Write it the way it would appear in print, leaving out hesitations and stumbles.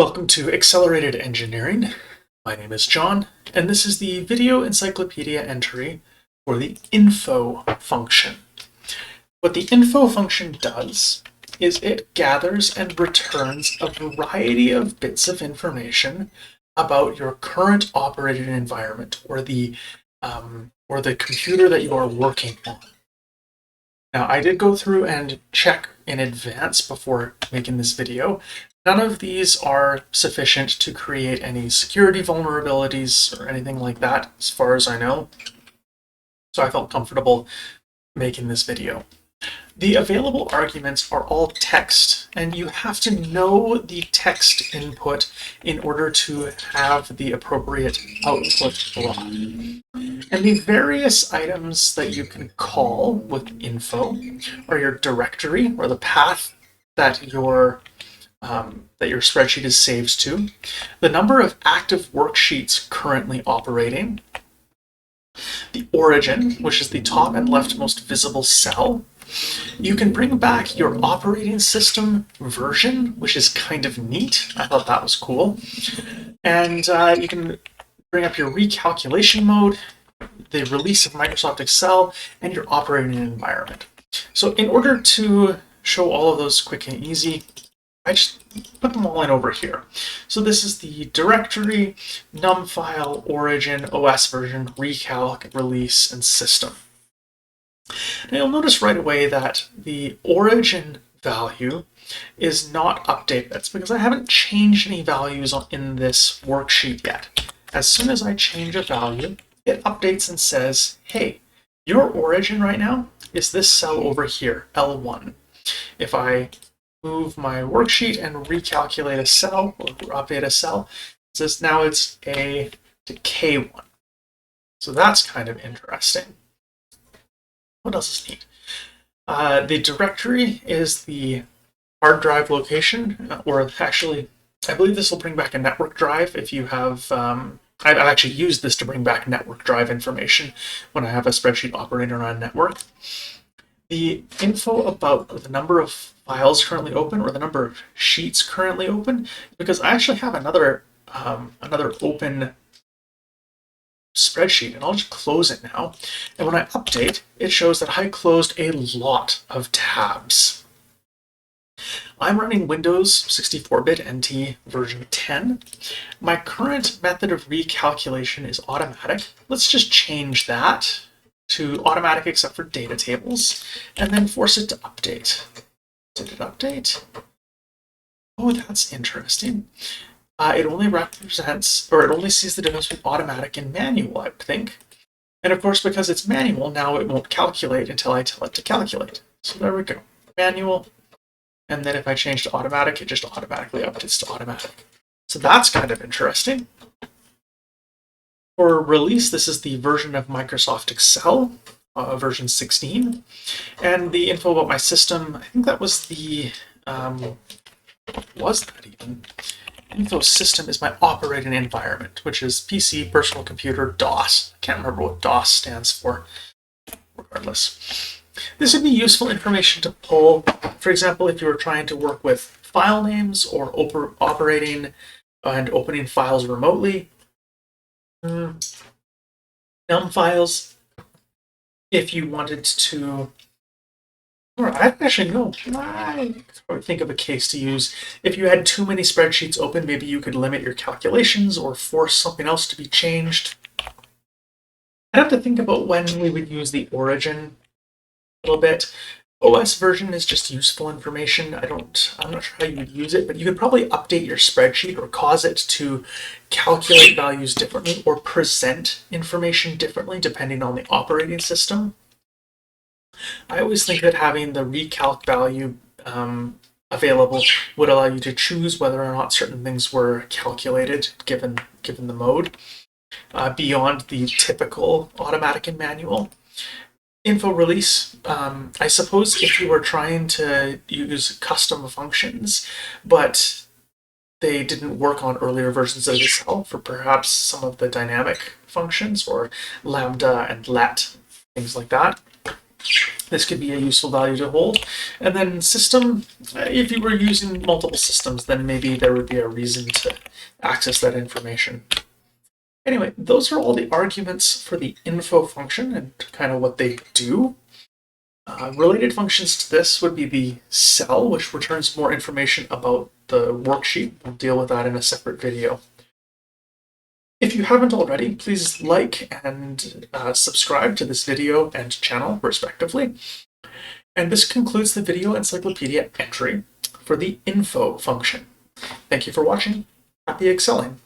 Welcome to Accelerated Engineering. My name is John, and this is the video encyclopedia entry for the info function. What the info function does is it gathers and returns a variety of bits of information about your current operating environment or the computer that you are working on. Now, I did go through and check in advance before making this video. None of these are sufficient to create any security vulnerabilities or anything like that, as far as I know. So I felt comfortable making this video. The available arguments are all text, and you have to know the text input in order to have the appropriate output block. And the various items that you can call with info are your directory, or the path that your spreadsheet is saved to, the number of active worksheets currently operating, the origin, which is the top and leftmost visible cell. You can bring back your operating system version, which is kind of neat. I thought that was cool. And you can bring up your recalculation mode, the release of Microsoft Excel, and your operating environment. So in order to show all of those quick and easy, I just put them all in over here. So this is the directory, num file, origin, OS version, recalc, release, and system. Now you'll notice right away that the origin value is not updated. That's because I haven't changed any values in this worksheet yet. As soon as I change a value, it updates and says, hey, your origin right now is this cell over here, L1. If I move my worksheet and recalculate a cell or update a cell, it says now it's A to K1. So that's kind of interesting. What else is neat? The directory is the hard drive location, or actually, I believe this will bring back a network drive if you have, I've actually used this to bring back network drive information when I have a spreadsheet operating on a network. The info about the number of files currently open or the number of sheets currently open, because I actually have another open spreadsheet, and I'll just close it now. And when I update, it shows that I closed a lot of tabs. I'm running Windows 64-bit NT version 10. My current method of recalculation is automatic. Let's just change that to automatic except for data tables, and then force it to update. Did it update? Oh, that's interesting. It only represents, or it only sees the difference between automatic and manual, I would think. And of course, because it's manual, now it won't calculate until I tell it to calculate. So there we go. Manual. And then if I change to automatic, it just automatically updates to automatic. So that's kind of interesting. For release, this is the version of Microsoft Excel, version 16. And the info about my system, I think that was the, what was that even? Info system is my operating environment, which is PC, personal computer, DOS. I can't remember what DOS stands for, regardless. This would be useful information to pull, for example, if you were trying to work with file names or operating and opening files remotely. Num files, if you wanted to, or I actually know, I think of a case to use. If you had too many spreadsheets open, maybe you could limit your calculations or force something else to be changed. I'd have to think about when we would use the origin a little bit. OS version is just useful information. I'm not sure how you would use it, but you could probably update your spreadsheet or cause it to calculate values differently or present information differently depending on the operating system. I always think that having the recalc value available would allow you to choose whether or not certain things were calculated given the mode beyond the typical automatic and manual. Info release, I suppose if you were trying to use custom functions, but they didn't work on earlier versions of Excel for perhaps some of the dynamic functions or lambda and let, things like that. This could be a useful value to hold. And then system, if you were using multiple systems, then maybe there would be a reason to access that information. Anyway, those are all the arguments for the info function and kind of what they do. Related functions to this would be the cell, which returns more information about the worksheet. We'll deal with that in a separate video. If you haven't already, please like and subscribe to this video and channel, respectively. And this concludes the video encyclopedia entry for the info function. Thank you for watching. Happy excelling!